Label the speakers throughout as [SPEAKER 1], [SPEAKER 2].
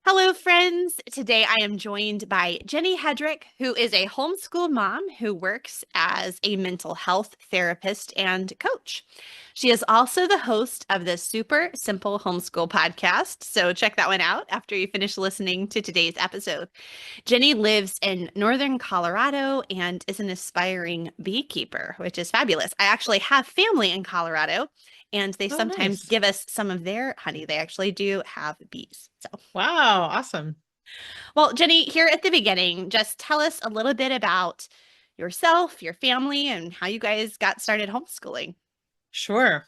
[SPEAKER 1] Hello, friends. Today I am joined by Jenny Hedrick, who is a homeschool mom who works as a mental health therapist and coach. She is also the host of the Super Simple Homeschool podcast. So check that one out after you finish listening to today's episode. Jenny lives in Northern Colorado and is an aspiring beekeeper, which is fabulous. I actually have family in Colorado, and they
[SPEAKER 2] Oh,
[SPEAKER 1] sometimes
[SPEAKER 2] nice.
[SPEAKER 1] give us some of their honey. They actually do have bees. So.
[SPEAKER 2] Wow, awesome.
[SPEAKER 1] Well, Jenny, here at the beginning, just tell us a little bit about yourself, your family, and how you guys got started homeschooling.
[SPEAKER 2] Sure.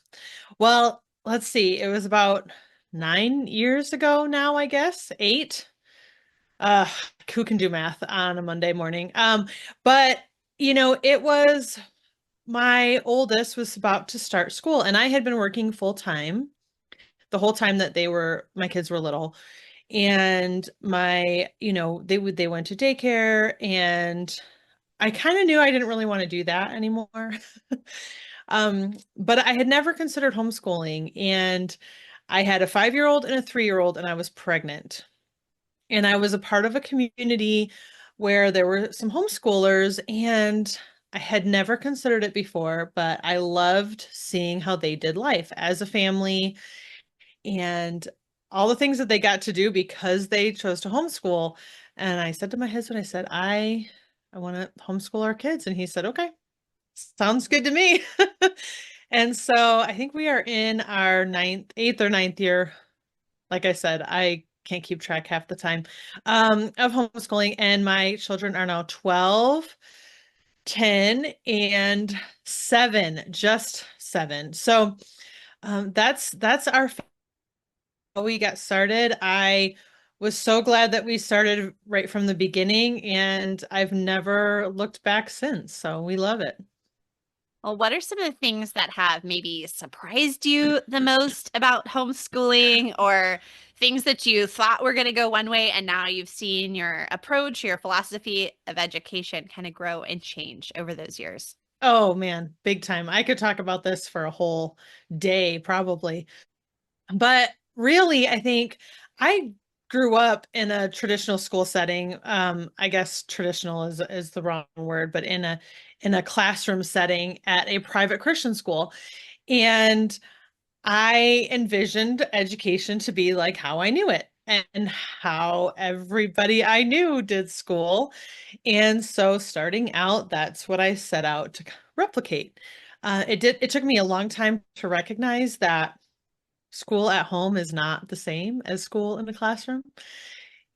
[SPEAKER 2] Well, let's see. It was about 9 years ago now, I guess. Eight. Uh, who can do math on a Monday morning? But it was my oldest was about to start school, and I had been working full time the whole time that my kids were little. And they went to daycare, and I kind of knew I didn't really want to do that anymore. But I had never considered homeschooling, and I had a 5-year-old and a 3-year-old, and I was pregnant. And I was a part of a community where there were some homeschoolers, and I had never considered it before, but I loved seeing how they did life as a family and all the things that they got to do because they chose to homeschool. And I said to my husband, I said, I want to homeschool our kids. And he said, okay, sounds good to me. And so I think we are in our eighth or ninth year. Like I said, I can't keep track half the time of homeschooling. And my children are now 12, 10, and 7, just 7. So that's how we got started. I was so glad that we started right from the beginning, and I've never looked back since. So we love it.
[SPEAKER 1] Well, what are some of the things that have maybe surprised you the most about homeschooling, or things that you thought were going to go one way and now you've seen your approach, your philosophy of education kind of grow and change over those years?
[SPEAKER 2] Oh man, big time. I could talk about this for a whole day, probably. But really, I think I grew up in a traditional school setting. I guess traditional is the wrong word, but in a classroom setting at a private Christian school. And I envisioned education to be like how I knew it and how everybody I knew did school. And so starting out, that's what I set out to replicate. It took me a long time to recognize that school at home is not the same as school in the classroom.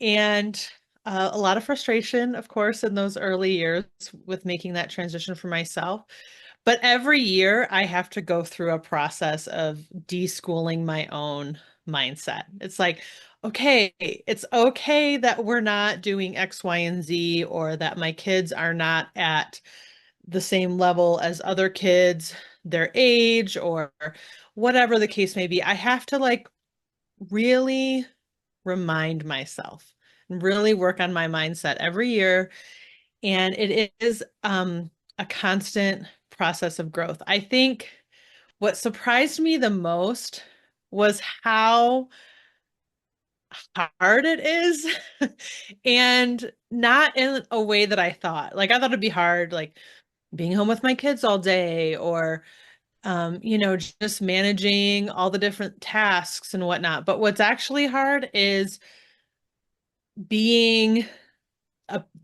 [SPEAKER 2] And a lot of frustration, of course, in those early years with making that transition for myself. But every year I have to go through a process of deschooling my own mindset. It's like, okay, it's okay that we're not doing X, Y, and Z, or that my kids are not at the same level as other kids, their age, or whatever the case may be. I have to like really remind myself and really work on my mindset every year. And it is a constant process of growth. I think what surprised me the most was how hard it is and not in a way that I thought. Like I thought it'd be hard, like being home with my kids all day or just managing all the different tasks and whatnot. But what's actually hard is being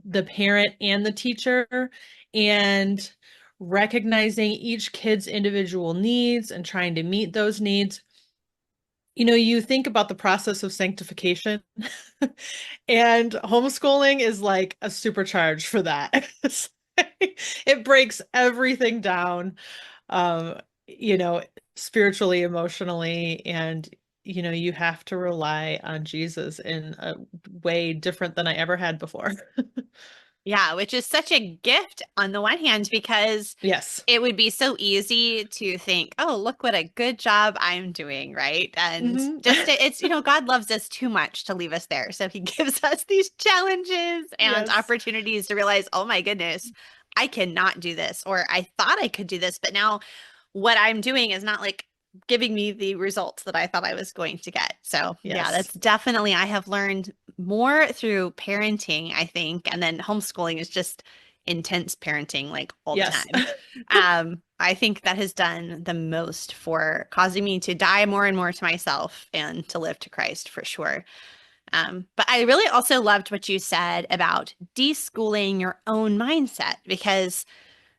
[SPEAKER 2] the parent and the teacher and recognizing each kid's individual needs and trying to meet those needs. You think about the process of sanctification, and homeschooling is like a supercharge for that. It breaks everything down, um, you know, spiritually, emotionally, and you have to rely on Jesus in a way different than I ever had before.
[SPEAKER 1] Yeah, which is such a gift on the one hand, because
[SPEAKER 2] Yes.
[SPEAKER 1] it would be so easy to think, oh, look what a good job I'm doing, right? And
[SPEAKER 2] Hmm.
[SPEAKER 1] God loves us too much to leave us there. So he gives us these challenges and
[SPEAKER 2] Yes.
[SPEAKER 1] opportunities to realize, oh my goodness, I cannot do this, or I thought I could do this, but now what I'm doing is not like giving me the results that I thought I was going to get. So, yeah,
[SPEAKER 2] Yes.
[SPEAKER 1] that's definitely, I have learned more through parenting, I think, and then homeschooling is just intense parenting like all the
[SPEAKER 2] Yes.
[SPEAKER 1] time. I think that has done the most for causing me to die more and more to myself and to live to Christ for sure. But I really also loved what you said about deschooling your own mindset because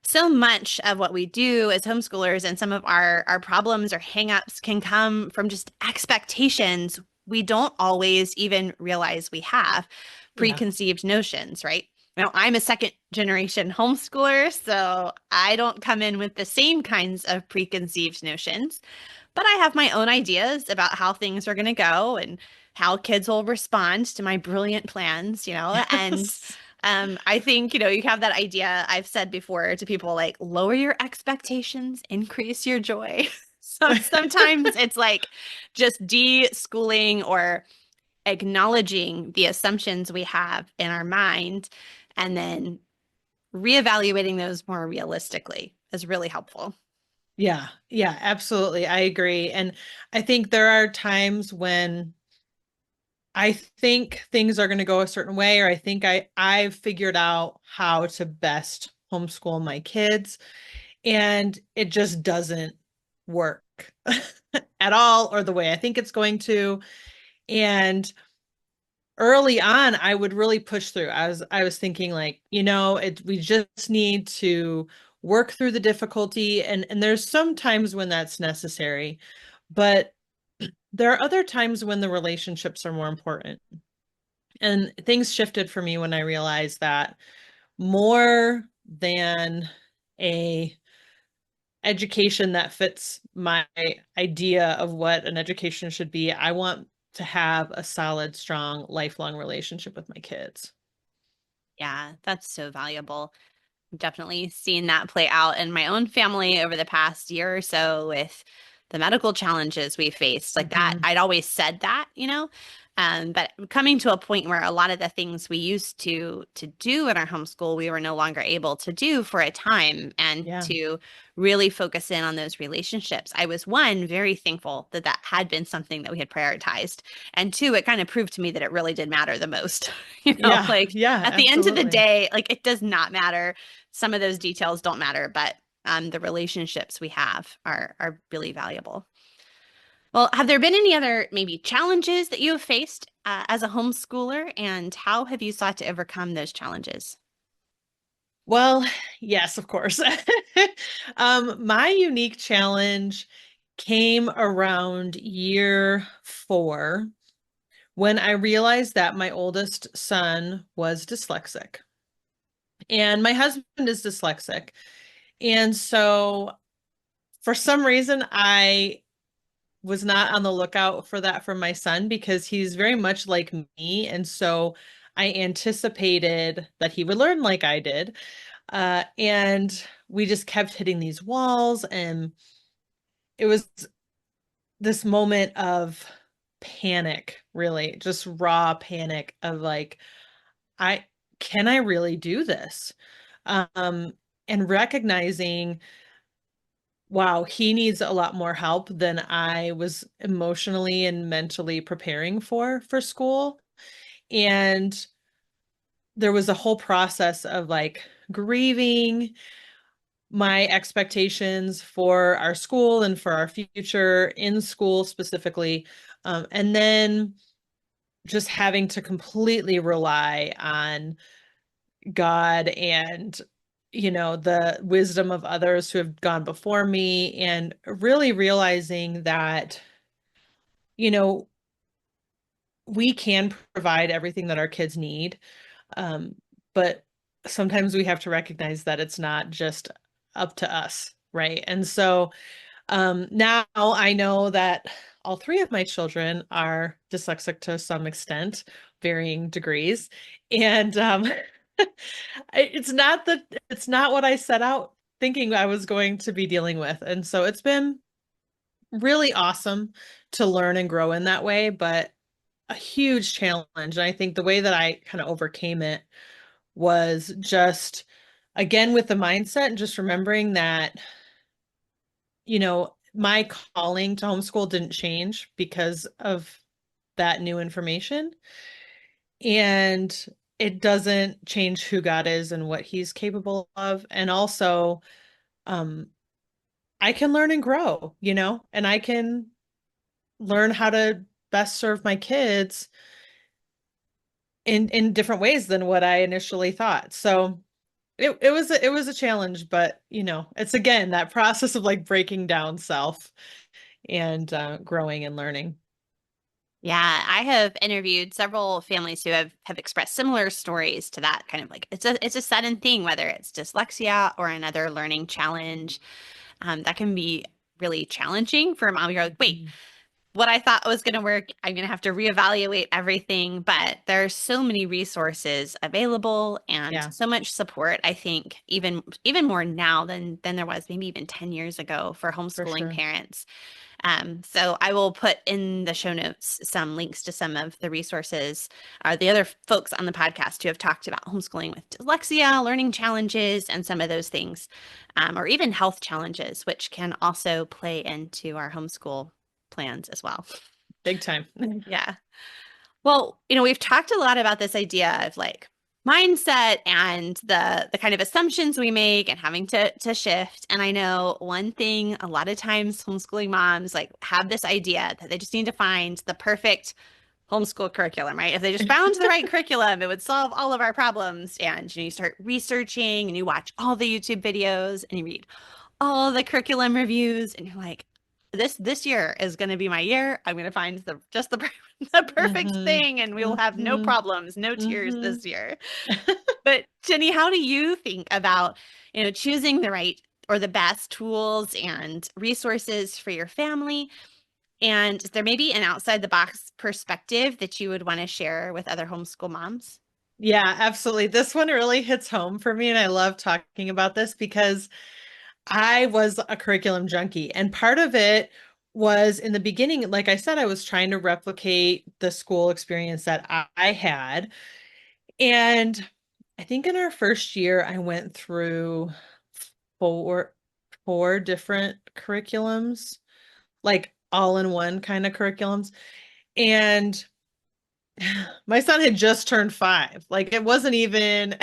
[SPEAKER 1] so much of what we do as homeschoolers and some of our problems or hangups can come from just expectations we don't always even realize we have
[SPEAKER 2] Yeah.
[SPEAKER 1] preconceived notions, right? Now, I'm a second generation homeschooler, so I don't come in with the same kinds of preconceived notions, but I have my own ideas about how things are going to go and how kids will respond to my brilliant plans, and
[SPEAKER 2] Yes.
[SPEAKER 1] I think, you have that idea I've said before to people like lower your expectations, increase your joy. So sometimes it's like just de-schooling or acknowledging the assumptions we have in our mind and then reevaluating those more realistically is really helpful.
[SPEAKER 2] Yeah. Yeah, absolutely. I agree. And I think there are times when I think things are going to go a certain way, or I think I've figured out how to best homeschool my kids, and it just doesn't work at all, or the way I think it's going to. And early on, I would really push through. I was thinking like, we just need to work through the difficulty, and there's some times when that's necessary, but there are other times when the relationships are more important. And things shifted for me when I realized that more than a education that fits my idea of what an education should be, I want to have a solid, strong, lifelong relationship with my kids.
[SPEAKER 1] Yeah, that's so valuable. Definitely seen that play out in my own family over the past year or so with the medical challenges we faced. Like that,
[SPEAKER 2] Hmm.
[SPEAKER 1] I'd always said that, but coming to a point where a lot of the things we used to do in our homeschool, we were no longer able to do for a time, and
[SPEAKER 2] Yeah.
[SPEAKER 1] to really focus in on those relationships. I was one, very thankful that that had been something that we had prioritized. And two, it kind of proved to me that it really did matter the most.
[SPEAKER 2] Yeah.
[SPEAKER 1] Like
[SPEAKER 2] Yeah,
[SPEAKER 1] at the end of the
[SPEAKER 2] absolutely.
[SPEAKER 1] day, like it does not matter, some of those details don't matter, but the relationships we have are really valuable. Well, have there been any other maybe challenges that you have faced as a homeschooler, and how have you sought to overcome those challenges?
[SPEAKER 2] Well, yes, of course. My unique challenge came around year 4 when I realized that my oldest son was dyslexic. And my husband is dyslexic. And so for some reason, I was not on the lookout for that from my son because he's very much like me. And so I anticipated that he would learn like I did. And we just kept hitting these walls. And it was this moment of panic, really, just raw panic of like, I can I really do this? Um, and recognizing, wow, he needs a lot more help than I was emotionally and mentally preparing for school. And there was a whole process of like grieving my expectations for our school and for our future in school specifically. And then just having to completely rely on God and the wisdom of others who have gone before me, and really realizing that you know we can provide everything that our kids need, um, but sometimes we have to recognize that it's not just up to us, right? And so now I know that all three of my children are dyslexic to some extent, varying degrees. And it's not what I set out thinking I was going to be dealing with. And so it's been really awesome to learn and grow in that way, but a huge challenge. And I think the way that I kind of overcame it was just again with the mindset and just remembering that my calling to homeschool didn't change because of that new information. and it doesn't change who God is and what he's capable of. And also, um, I can learn and grow, and I can learn how to best serve my kids in different ways than what I initially thought. So it was a challenge, but it's again that process of like breaking down self and growing and learning.
[SPEAKER 1] Yeah, I have interviewed several families who have expressed similar stories to that kind of like it's a sudden thing, whether it's dyslexia or another learning challenge. That can be really challenging for a mom. You're like, wait,
[SPEAKER 2] Mhm.
[SPEAKER 1] what I thought was going to work, I'm going to have to reevaluate everything. But there's so many resources available and
[SPEAKER 2] Yeah,
[SPEAKER 1] so much support. I think even more now than there was maybe even 10 years ago for
[SPEAKER 2] for
[SPEAKER 1] homeschooling
[SPEAKER 2] sure.
[SPEAKER 1] parents. So I will put in the show notes some links to some of the resources, the other folks on the podcast who have talked about homeschooling with dyslexia, learning challenges, and some of those things, or even health challenges, which can also play into our homeschool plans as well.
[SPEAKER 2] Big time.
[SPEAKER 1] Yeah. Well, we've talked a lot about this idea of like mindset and the kind of assumptions we make and having to shift. And I know one thing a lot of times homeschooling moms like have this idea that they just need to find the perfect homeschool curriculum, right? If they just found the right curriculum, it would solve all of our problems. And you start researching and you watch all the YouTube videos and you read all the curriculum reviews and you're like, this year is going to be my year. I'm going to find the perfect
[SPEAKER 2] Hmm.
[SPEAKER 1] thing and we will have no
[SPEAKER 2] Hmm.
[SPEAKER 1] problems, no tears
[SPEAKER 2] Hmm.
[SPEAKER 1] this year. But Jenny, how do you think about, choosing the right or the best tools and resources for your family? And is there maybe an outside the box perspective that you would want to share with other homeschool moms?
[SPEAKER 2] Yeah, absolutely. This one really hits home for me, and I love talking about this because I was a curriculum junkie, and part of it was in the beginning, like I said, I was trying to replicate the school experience that I had. And I think in our first year, I went through four four different curriculums, like all in one kind of curriculums. And my son had just turned 5. Like it wasn't even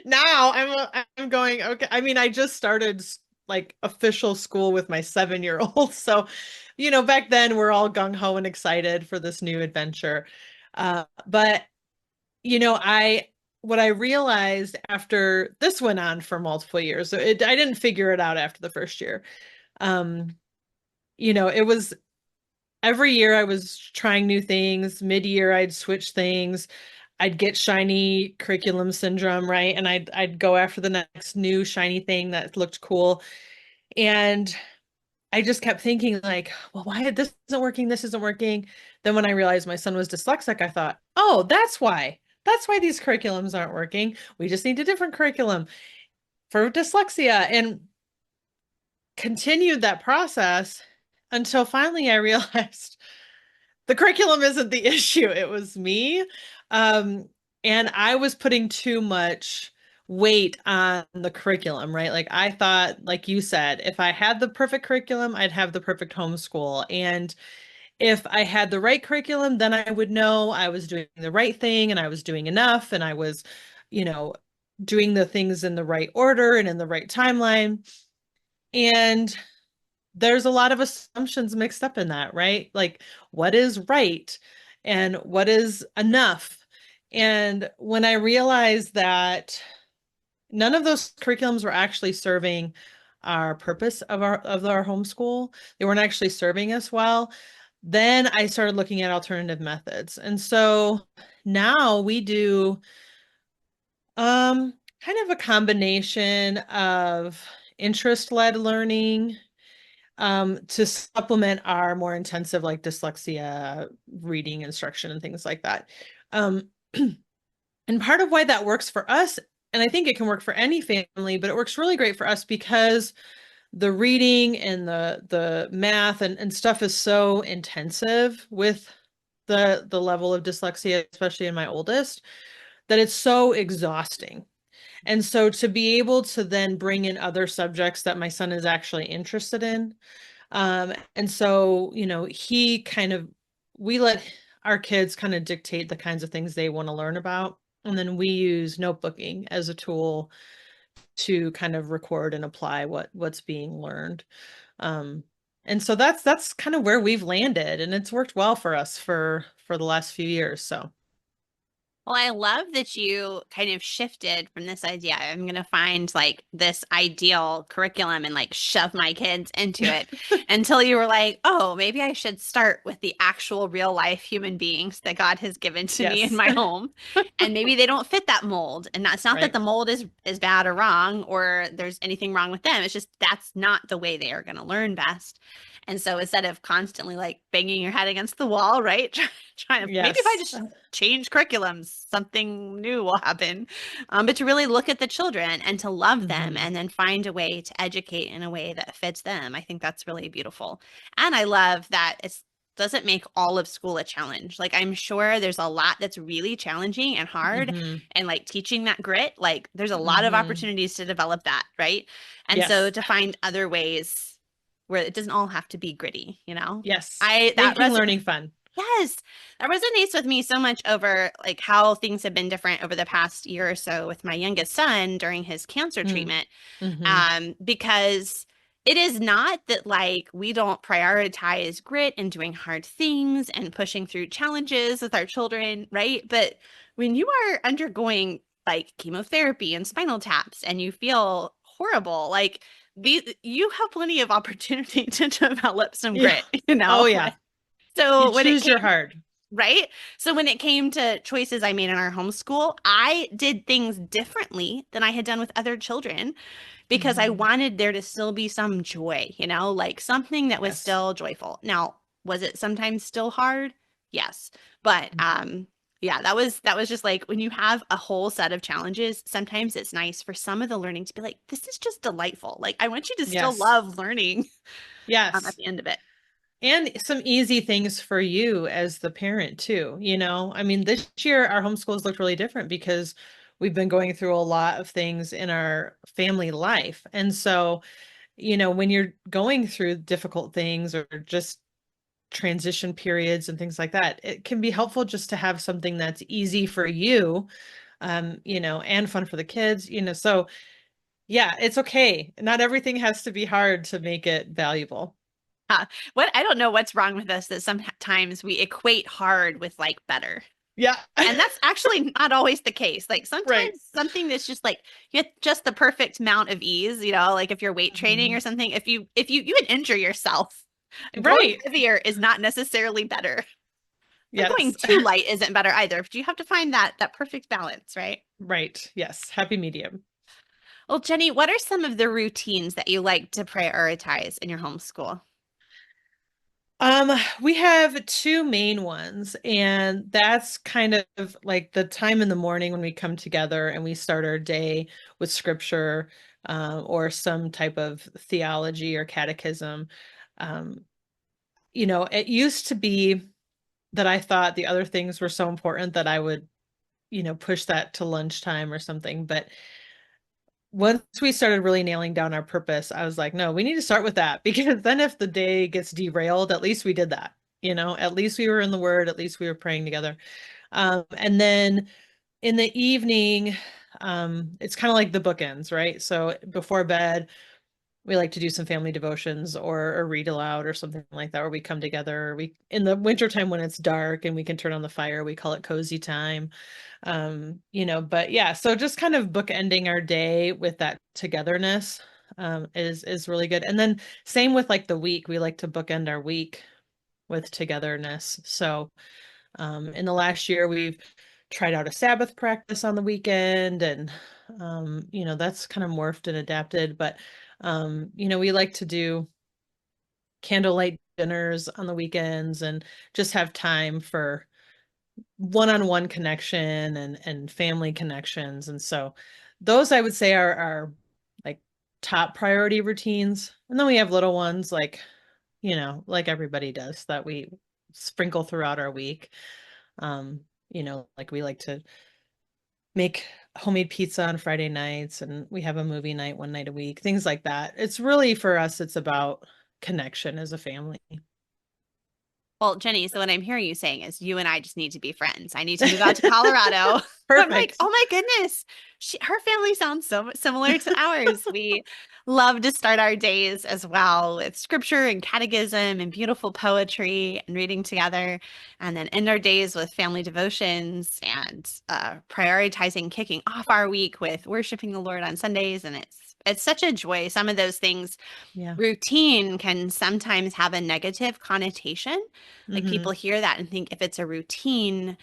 [SPEAKER 2] now I'm going, okay. I mean, I just started like official school with my 7-year-old. So, back then we're all gung ho and excited for this new adventure. But I what I realized after this went on for multiple years, so I didn't figure it out after the first year. Um, it was every year I was trying new things. Mid-year I'd switch things. I'd get shiny curriculum syndrome, right? And I'd go after the next new shiny thing that looked cool. And I just kept thinking like, well, why this isn't working? This isn't working. Then when I realized my son was dyslexic, I thought, oh, that's why. That's why these curriculums aren't working. We just need a different curriculum for dyslexia, and continued that process until finally I realized the curriculum isn't the issue. It was me. Um, and I was putting too much weight on the curriculum, right? Like I thought, like you said, if I had the perfect curriculum, I'd have the perfect homeschool. And if I had the right curriculum, then I would know I was doing the right thing and I was doing enough and I was, you know, doing the things in the right order and in the right timeline. And there's a lot of assumptions mixed up in that, right? Like what is right and what is enough. And when I realized that none of those curriculums were actually serving our purpose of our homeschool, they weren't actually serving us well, then I started looking at alternative methods. And so now we do kind of a combination of interest-led learning to supplement our more intensive like dyslexia reading instruction and things like that. Um, and part of why that works for us, and I think it can work for any family, but it works really great for us because the reading and the math and stuff is so intensive with the level of dyslexia, especially in my oldest, that it's so exhausting. And so to be able to then bring in other subjects that my son is actually interested in, and so, he kind of, we let our kids kind of dictate the kinds of things they want to learn about. And then we use notebooking as a tool to kind of record and apply what's being learned. Um, and so that's kind of where we've landed, and it's worked well for us for the last few years. So
[SPEAKER 1] Well, I love that you kind of shifted from this idea. I'm going to find like this ideal curriculum and like shove my kids into it until you were like, oh, maybe I should start with the actual real life human beings that God has given to me in
[SPEAKER 2] yes,
[SPEAKER 1] my home. And maybe they don't fit that mold. And that's not that
[SPEAKER 2] right.
[SPEAKER 1] the mold is bad or wrong or there's anything wrong with them. It's just that's not the way they are going to learn best. And so instead of constantly like banging your head against the wall, right? Trying to maybe if I
[SPEAKER 2] Yes.
[SPEAKER 1] just change curriculums, something new will happen. But to really look at the children and to love them
[SPEAKER 2] Hmm.
[SPEAKER 1] and then find a way to educate in a way that fits them. I think that's really beautiful. And I love that it doesn't make all of school a challenge. Like I'm sure there's a lot that's really challenging and hard
[SPEAKER 2] Hmm.
[SPEAKER 1] and like teaching that grit, like there's a lot of
[SPEAKER 2] Hmm.
[SPEAKER 1] opportunities to develop that, right? And so
[SPEAKER 2] Yes.
[SPEAKER 1] to find other ways where it doesn't all have to be gritty, you know?
[SPEAKER 2] Yes.
[SPEAKER 1] I that
[SPEAKER 2] Making
[SPEAKER 1] res
[SPEAKER 2] learning fun.
[SPEAKER 1] Yes, that resonates with me so much over like how things have been different over the past year or so with my youngest son during his cancer
[SPEAKER 2] Mm.
[SPEAKER 1] treatment.
[SPEAKER 2] Hmm.
[SPEAKER 1] Because it is not that like we don't prioritize grit and doing hard things and pushing through challenges with our children, right? But when you are undergoing like chemotherapy and spinal taps and you feel horrible, like you have plenty of opportunity to develop some
[SPEAKER 2] Yeah.
[SPEAKER 1] grit, you
[SPEAKER 2] Oh
[SPEAKER 1] know?
[SPEAKER 2] yeah. You
[SPEAKER 1] So when it
[SPEAKER 2] choose your
[SPEAKER 1] came
[SPEAKER 2] hard.
[SPEAKER 1] right? So when it came to choices I made in our homeschool, I did things differently than I had done with other children because I
[SPEAKER 2] Hmm.
[SPEAKER 1] wanted there to still be some joy, you know, like something that was
[SPEAKER 2] Yes.
[SPEAKER 1] still joyful. Now, was it sometimes still hard? Yes. But yeah, that was just like when you have a whole set of challenges, sometimes it's nice for some of the learning to be like, this is just delightful. Like I want you to still
[SPEAKER 2] Yes.
[SPEAKER 1] love learning at
[SPEAKER 2] Yes.
[SPEAKER 1] the end of it.
[SPEAKER 2] And some easy things for you as the parent too, you know? I mean, this year our homeschools looked really different because we've been going through a lot of things in our family life. And so, when you're going through difficult things or just transition periods and things like that, it can be helpful just to have something that's easy for you, and fun for the kids, so yeah, it's okay. Not everything has to be hard to make it valuable.
[SPEAKER 1] What I don't know what's wrong with us that sometimes we equate hard with like better.
[SPEAKER 2] Yeah.
[SPEAKER 1] And that's actually not always the case. Like
[SPEAKER 2] Right.
[SPEAKER 1] sometimes something that's just like you get just the perfect amount of ease, you know, like if you're weight training or
[SPEAKER 2] Mhm.
[SPEAKER 1] something, if you would injure yourself, going
[SPEAKER 2] Right.
[SPEAKER 1] heavier is not necessarily better. But going
[SPEAKER 2] Yes.
[SPEAKER 1] too light isn't better either. But you have to find that perfect balance, right?
[SPEAKER 2] Right. Yes. Happy medium.
[SPEAKER 1] Well, Jenny, what are some of the routines that you like to prioritize in your homeschool?
[SPEAKER 2] Um, we have two main ones, and that's kind of like the time in the morning when we come together and we start our day with scripture, or some type of theology or catechism. Um, it used to be that I thought the other things were so important that I would, push that to lunchtime or something. But once we started really nailing down our purpose, I was like, no, we need to start with that because then if the day gets derailed, at least we did that. At least we were in the word, at least we were praying together. And then in the evening, it's kind of like the bookends, right? So before bed, we like to do some family devotions or read aloud or something like that, where we come together. We in the wintertime when it's dark and we can turn on the fire, we call it cozy time. But yeah, so just kind of bookending our day with that togetherness is really good. And then same with like the week, we like to bookend our week with togetherness. So in the last year, we've tried out a Sabbath practice on the weekend, and that's kind of morphed and adapted. But we like to do candlelight dinners on the weekends and just have time for one-on-one connection and family connections. And so those I would say are like top priority routines. And then we have little ones like everybody does that we sprinkle throughout our week. Like we like to make homemade pizza on Friday nights and we have a movie night one night a week, things like that. It's really for us, it's about connection as a family.
[SPEAKER 1] Well, Jenny, so what I'm hearing you saying is you and I just need to be friends. I need to move out to Colorado. I'm like,
[SPEAKER 2] Perfect.
[SPEAKER 1] oh my goodness, her family sounds so much similar to ours. We love to start our days as well with scripture and catechism and beautiful poetry and reading together, and then end our days with family devotions and prioritizing kicking off our week with worshiping the Lord on Sundays. And it's such a joy. Some of those things
[SPEAKER 2] Yeah.
[SPEAKER 1] routine can sometimes have a negative connotation. Like
[SPEAKER 2] Hmm.
[SPEAKER 1] people hear that and think if it's a routine,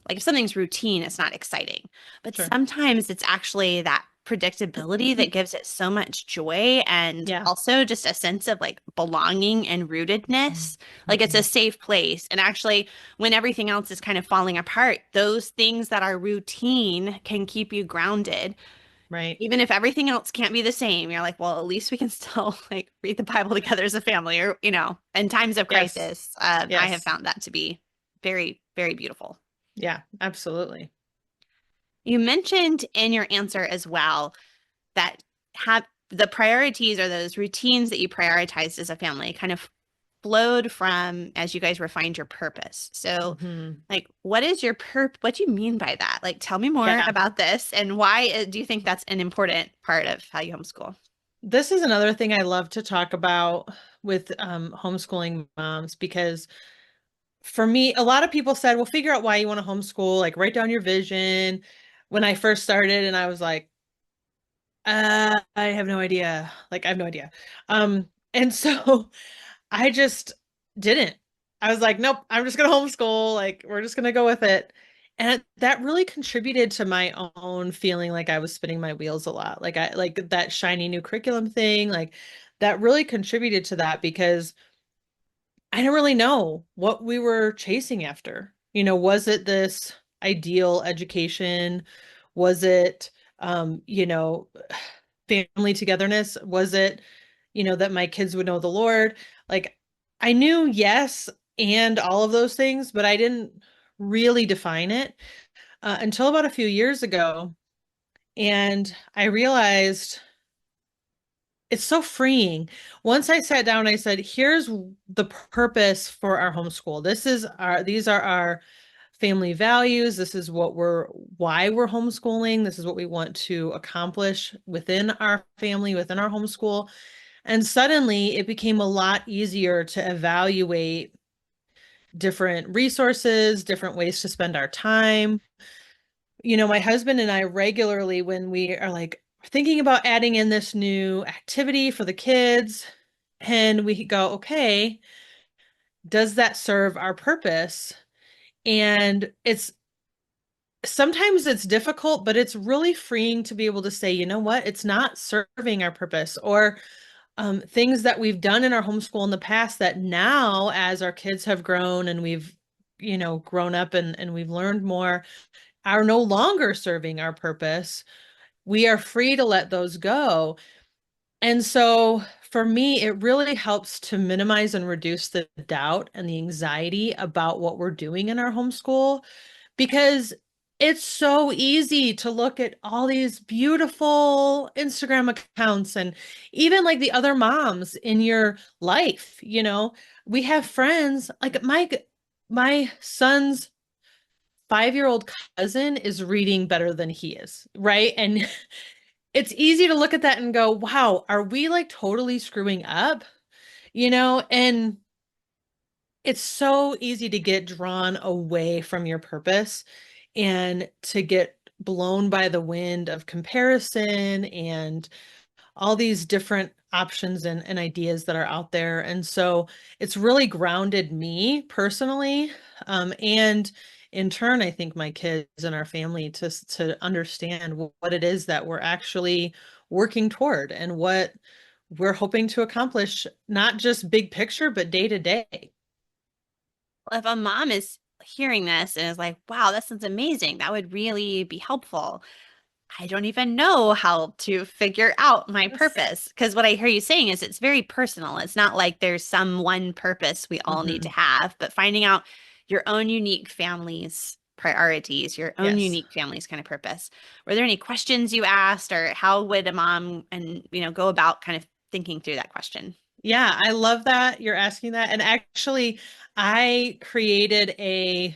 [SPEAKER 1] like if something's routine, it's not exciting. But
[SPEAKER 2] Sure.
[SPEAKER 1] sometimes it's actually that predictability that gives it so much joy and
[SPEAKER 2] Yeah.
[SPEAKER 1] also just a sense of like belonging and rootedness. Like it's a
[SPEAKER 2] Hmm.
[SPEAKER 1] safe place. And actually, when everything else is kind of falling apart, those things that are routine can keep you grounded
[SPEAKER 2] Right.
[SPEAKER 1] even if everything else can't be the same. You're like, well, at least we can still like read the Bible together as a family, or in times of
[SPEAKER 2] Yes.
[SPEAKER 1] crisis. I have
[SPEAKER 2] Yes.
[SPEAKER 1] found that to be very, very beautiful.
[SPEAKER 2] Yeah, absolutely.
[SPEAKER 1] You mentioned in your answer as well that have the priorities or those routines that you prioritized as a family kind of flowed from as you guys refined your purpose. So,
[SPEAKER 2] Hmm.
[SPEAKER 1] like, what is your what do you mean by that? Like, tell me more
[SPEAKER 2] Yeah.
[SPEAKER 1] about this and why do you think that's an important part of how you homeschool?
[SPEAKER 2] This is another thing I love to talk about with homeschooling moms because for me, a lot of people said, well, figure out why you want to homeschool, like write down your vision. When I first started, and I was like, I have no idea. Like, I have no idea. And so I just didn't. I was like, nope, I'm just gonna homeschool. Like, we're just gonna go with it. And that really contributed to my own feeling like I was spinning my wheels a lot. Like I like that shiny new curriculum thing, like that really contributed to that because I didn't really know what we were chasing after. Was it this ideal education? Was it, family togetherness? Was it, that my kids would know the Lord? Like, I knew yes and all of those things, but I didn't really define it until about a few years ago. And I realized it's so freeing. Once I sat down, I said, here's the purpose for our homeschool. These are our family values. This is why we're homeschooling. This is what we want to accomplish within our family, within our homeschool. And suddenly it became a lot easier to evaluate different resources, different ways to spend our time. My husband and I regularly, when we are like thinking about adding in this new activity for the kids, and we go, okay, does that serve our purpose? And sometimes it's difficult, but it's really freeing to be able to say, you know what, it's not serving our purpose, or things that we've done in our homeschool in the past that now, as our kids have grown and we've, grown up and we've learned more, are no longer serving our purpose. We are free to let those go. And so for me, it really helps to minimize and reduce the doubt and the anxiety about what we're doing in our homeschool because it's so easy to look at all these beautiful Instagram accounts and even like the other moms in your life, we have friends like my son's 5-year-old cousin is reading better than he is, right? And it's easy to look at that and go, wow, are we like totally screwing up? And it's so easy to get drawn away from your purpose and to get blown by the wind of comparison and all these different options and ideas that are out there. And so it's really grounded me personally. And in turn, I think my kids and our family to understand what it is that we're actually working toward and what we're hoping to accomplish, not just big picture, but day to day.
[SPEAKER 1] If a mom is hearing this and is like, wow, that sounds amazing, that would really be helpful. I don't even know how to figure out my
[SPEAKER 2] Yes.
[SPEAKER 1] purpose. Because what I hear you saying is it's very personal. It's not like there's some one purpose we all need to
[SPEAKER 2] Hmm.
[SPEAKER 1] have, but finding out your own unique family's priorities, your own
[SPEAKER 2] Yes.
[SPEAKER 1] unique family's kind of purpose. Were there any questions you asked, or how would a mom and go about kind of thinking through that question?
[SPEAKER 2] Yeah, I love that you're asking that. And actually, I created a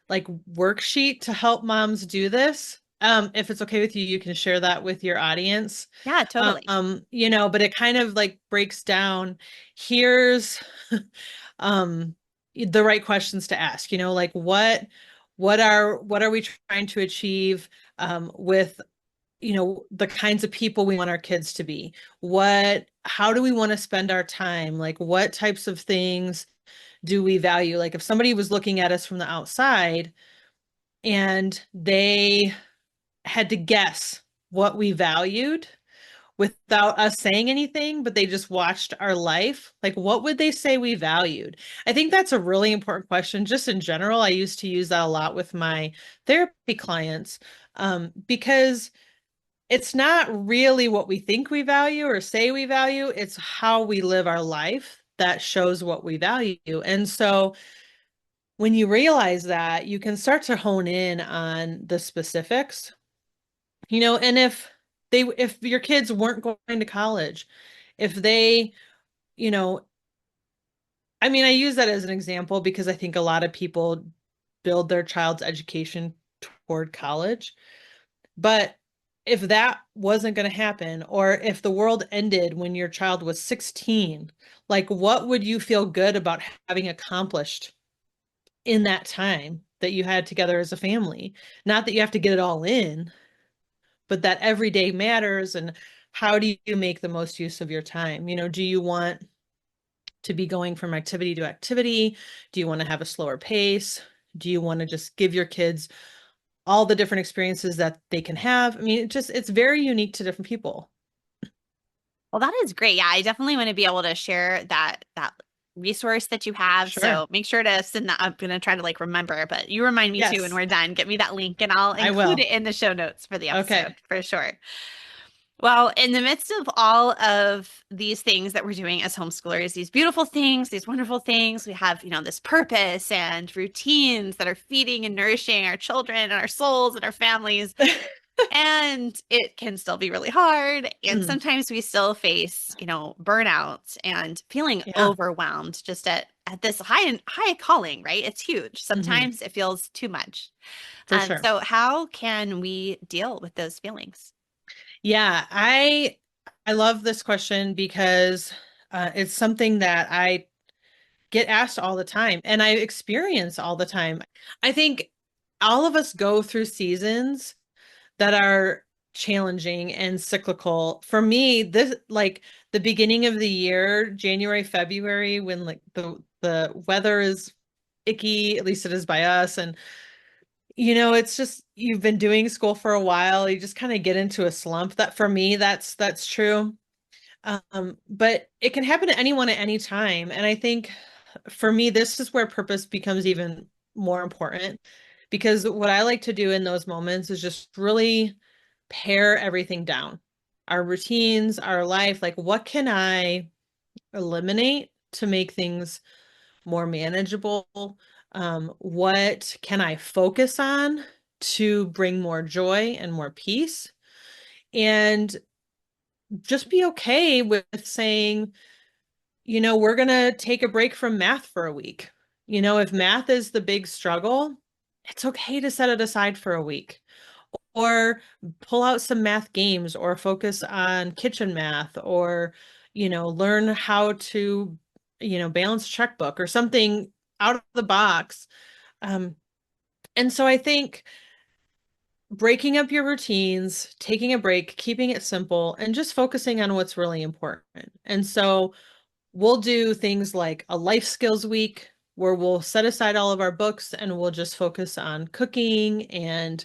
[SPEAKER 2] like worksheet to help moms do this. If it's okay with you, you can share that with your audience.
[SPEAKER 1] Yeah, totally.
[SPEAKER 2] But it kind of like breaks down, here's um the right questions to ask, like what are we trying to achieve with the kinds of people we want our kids to be? How do we want to spend our time? Like what types of things do we value? Like if somebody was looking at us from the outside and they had to guess what we valued without us saying anything, but they just watched our life, like what would they say we valued? I think that's a really important question. Just in general, I used to use that a lot with my therapy clients because it's not really what we think we value or say we value, it's how we live our life that shows what we value. And so when you realize that, you can start to hone in on the specifics, and if your kids weren't going to college, if they, you know, I mean, I use that as an example because I think a lot of people build their child's education toward college. But if that wasn't going to happen, or if the world ended when your child was 16, like what would you feel good about having accomplished in that time that you had together as a family? Not that you have to get it all in, but that every day matters. And how do you make the most use of your time? Do you want to be going from activity to activity? Do you want to have a slower pace? Do you want to just give your kids all the different experiences that they can have? I mean, it's very unique to different people.
[SPEAKER 1] Well, that is great. Yeah, I definitely want to be able to share that resource that you have.
[SPEAKER 2] Sure.
[SPEAKER 1] So make sure to send that. I'm gonna try to like remember, but you remind me too when
[SPEAKER 2] Yes,
[SPEAKER 1] we're done. Get me that link and I'll
[SPEAKER 2] I
[SPEAKER 1] include
[SPEAKER 2] will.
[SPEAKER 1] it in the show notes for the
[SPEAKER 2] Okay.
[SPEAKER 1] episode for sure. Well, in the midst of all of these things that we're doing as homeschoolers, these beautiful things, these wonderful things, we have, this purpose and routines that are feeding and nourishing our children and our souls and our families. And it can still be really hard. And
[SPEAKER 2] Mm,
[SPEAKER 1] sometimes we still face, burnout and feeling
[SPEAKER 2] yeah.
[SPEAKER 1] overwhelmed just at this high calling, right? It's huge.
[SPEAKER 2] Hmm.
[SPEAKER 1] Sometimes it feels too much.
[SPEAKER 2] For sure.
[SPEAKER 1] So how can we deal with those feelings?
[SPEAKER 2] Yeah, I love this question because it's something that I get asked all the time and I experience all the time. I think all of us go through seasons that are challenging and cyclical. For me, this like the beginning of the year, January, February, when like the weather is icky, at least it is by us. And it's just you've been doing school for a while, you just kind of get into a slump. That for me, that's true. But it can happen to anyone at any time. And I think for me, this is where purpose becomes even more important because what I like to do in those moments is just really pare everything down. Our routines, our life, like what can I eliminate to make things more manageable? What can I focus on to bring more joy and more peace? And just be okay with saying, we're going to take a break from math for a week. If math is the big struggle, it's okay to set it aside for a week or pull out some math games or focus on kitchen math or, learn how to, balance checkbook or something out of the box. Um, and so I think breaking up your routines, taking a break, keeping it simple, and just focusing on what's really important. And so we'll do things like a life skills week where we'll set aside all of our books and we'll just focus on cooking and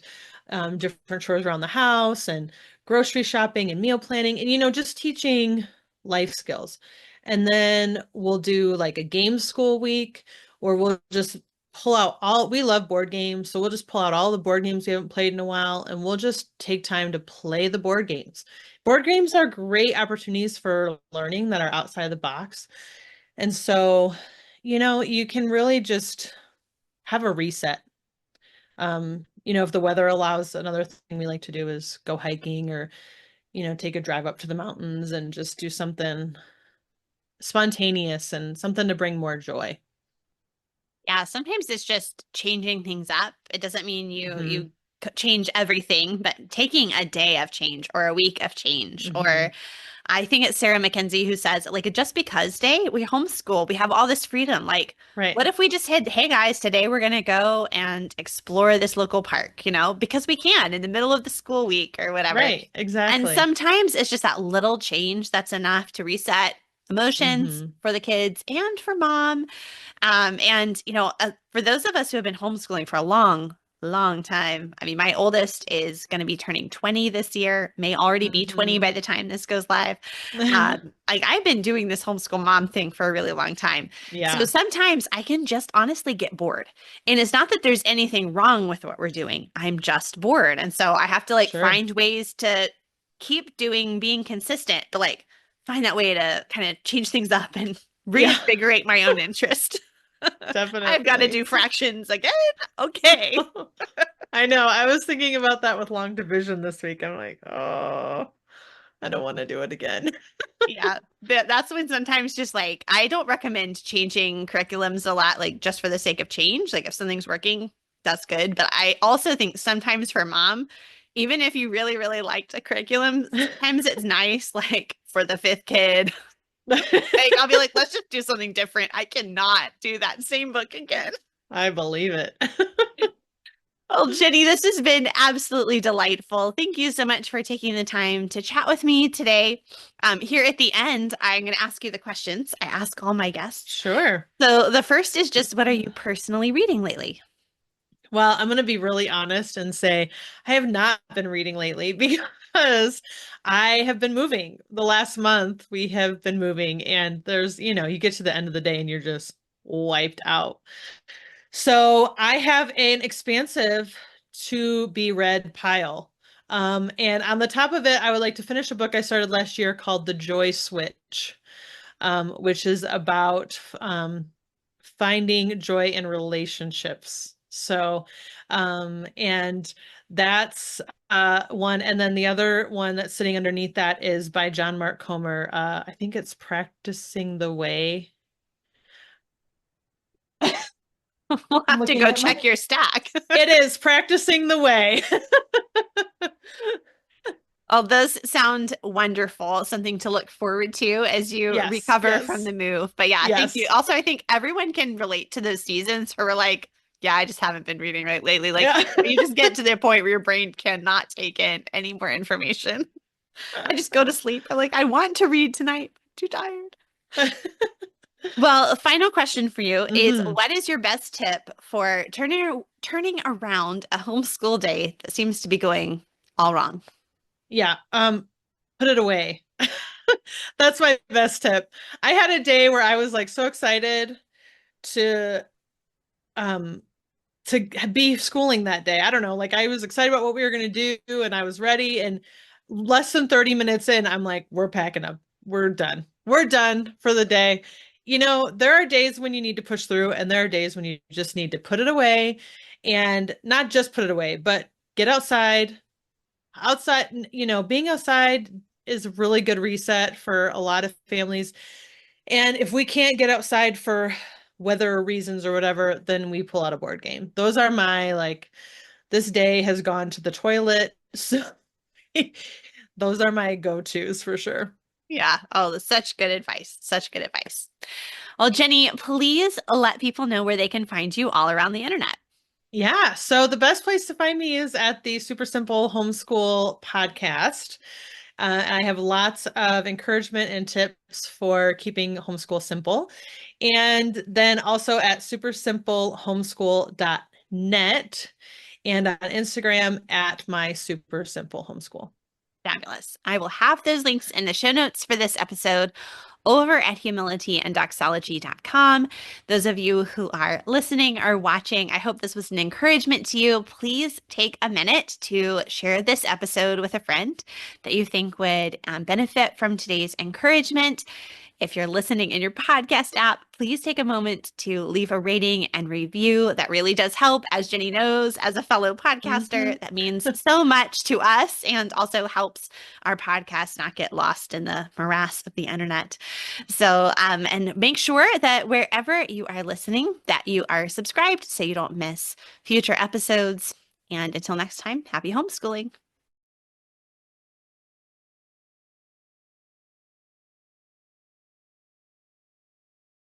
[SPEAKER 2] different chores around the house and grocery shopping and meal planning and, just teaching life skills. And then we'll do like a game school week where we'll just pull out we love board games. So we'll just pull out all the board games we haven't played in a while and we'll just take time to play the board games. Board games are great opportunities for learning that are outside of the box. And so, you can really just have a reset. If the weather allows, another thing we like to do is go hiking or, take a drive up to the mountains and just do something spontaneous and something to bring more joy.
[SPEAKER 1] Yeah, sometimes it's just changing things up. It doesn't mean
[SPEAKER 2] Hmm.
[SPEAKER 1] change everything, but taking a day of change or a week of change.
[SPEAKER 2] Hmm.
[SPEAKER 1] Or I think it's Sarah Mackenzie who says, like, a just because day, we homeschool, we have all this freedom. Like,
[SPEAKER 2] Right.
[SPEAKER 1] what if we just said, hey guys, today we're going to go and explore this local park, because we can in the middle of the school week or whatever.
[SPEAKER 2] Right.
[SPEAKER 1] And
[SPEAKER 2] Exactly.
[SPEAKER 1] sometimes it's just that little change that's enough to reset emotions
[SPEAKER 2] Hmm.
[SPEAKER 1] for the kids and for mom. And for those of us who have been homeschooling for a long, long time, I mean, my oldest is going to be turning 20 this year, may already be 20
[SPEAKER 2] Hmm.
[SPEAKER 1] by the time this goes live. I've been doing this homeschool mom thing for a really long time. So
[SPEAKER 2] Yeah.
[SPEAKER 1] sometimes I can just honestly get bored. And it's not that there's anything wrong with what we're doing. I'm just bored. And so I have to like
[SPEAKER 2] Sure.
[SPEAKER 1] find ways to keep being consistent, but like find that way to kind of change things up and
[SPEAKER 2] Yeah.
[SPEAKER 1] reinvigorate my own interest. I've got to
[SPEAKER 2] Definitely.
[SPEAKER 1] do fractions again. Okay.
[SPEAKER 2] I know. I was thinking about that with long division this week. I'm like, oh, I don't want to do it again.
[SPEAKER 1] Yeah. That's when sometimes just like I don't recommend changing curriculums a lot, like just for the sake of change. Like if something's working, that's good. But I also think sometimes for mom, even if you really, really liked a curriculum, sometimes it's nice, like for the fifth kid. Like I'll be like, let's just do something different. I cannot do that same book again.
[SPEAKER 2] I believe it.
[SPEAKER 1] Well, Jenny, this has been absolutely delightful. Thank you so much for taking the time to chat with me today. Here at the end, I'm going to ask you the questions I ask all my guests.
[SPEAKER 2] Sure.
[SPEAKER 1] So the first is just, what are you personally reading lately?
[SPEAKER 2] Well, I'm going to be really honest and say I have not been reading lately because I have been moving. The last month we have been moving, and you get to the end of the day and you're just wiped out. So I have an expansive to be read pile. And on the top of it, I would like to finish a book I started last year called The Joy Switch, which is about finding joy in relationships. And that's one. And then the other one that's sitting underneath that is by John Mark Comer. I think it's Practicing the Way.
[SPEAKER 1] We'll
[SPEAKER 2] I'm
[SPEAKER 1] have to
[SPEAKER 2] looking
[SPEAKER 1] go
[SPEAKER 2] at my.
[SPEAKER 1] check your stack.
[SPEAKER 2] It is Practicing the Way.
[SPEAKER 1] Oh, those sound wonderful. Something to look forward to as you
[SPEAKER 2] Yes,
[SPEAKER 1] recover from
[SPEAKER 2] yes,
[SPEAKER 1] the move. But yeah, thank you.
[SPEAKER 2] yes.
[SPEAKER 1] Also, I think everyone can relate to those seasons where we're like, yeah, I just haven't been reading right lately. Like
[SPEAKER 2] Yeah.
[SPEAKER 1] you just get to the point where your brain cannot take in any more information. I just go to sleep. I'm like, I want to read tonight, but too tired. Well, a final question for you is,
[SPEAKER 2] Hmm.
[SPEAKER 1] what is your best tip for turning around a homeschool day that seems to be going all wrong?
[SPEAKER 2] Yeah. Put it away. That's my best tip. I had a day where I was like so excited to um to be schooling that day. I don't know, like I was excited about what we were going to do and I was ready, and less than 30 minutes in, I'm like, we're packing up. We're done. We're done for the day. There are days when you need to push through and there are days when you just need to put it away, and not just put it away, but get outside. Being outside is a really good reset for a lot of families. And if we can't get outside for weather reasons or whatever, then we pull out a board game. Those are my like, this day has gone to the toilet. So those are my go-tos for sure.
[SPEAKER 1] Yeah. Oh, that's such good advice. Such good advice. Well, Jenny, please let people know where they can find you all around the internet.
[SPEAKER 2] Yeah. So the best place to find me is at the Super Simple Homeschool podcast. I have lots of encouragement and tips for keeping homeschool simple. And then also at supersimplehomeschool.net and on Instagram at my Super Simple Homeschool.
[SPEAKER 1] Fabulous. I will have those links in the show notes for this episode over at humilityanddoxology.com. Those of you who are listening or watching, I hope this was an encouragement to you. Please take a minute to share this episode with a friend that you think would benefit from today's encouragement. If you're listening in your podcast app, please take a moment to leave a rating and review. That really does help. As Jenny knows, as a fellow podcaster, that means so much to us and also helps our podcast not get lost in the morass of the internet. So, and make sure that wherever you are listening, that you are subscribed so you don't miss future episodes. And until next time, happy homeschooling.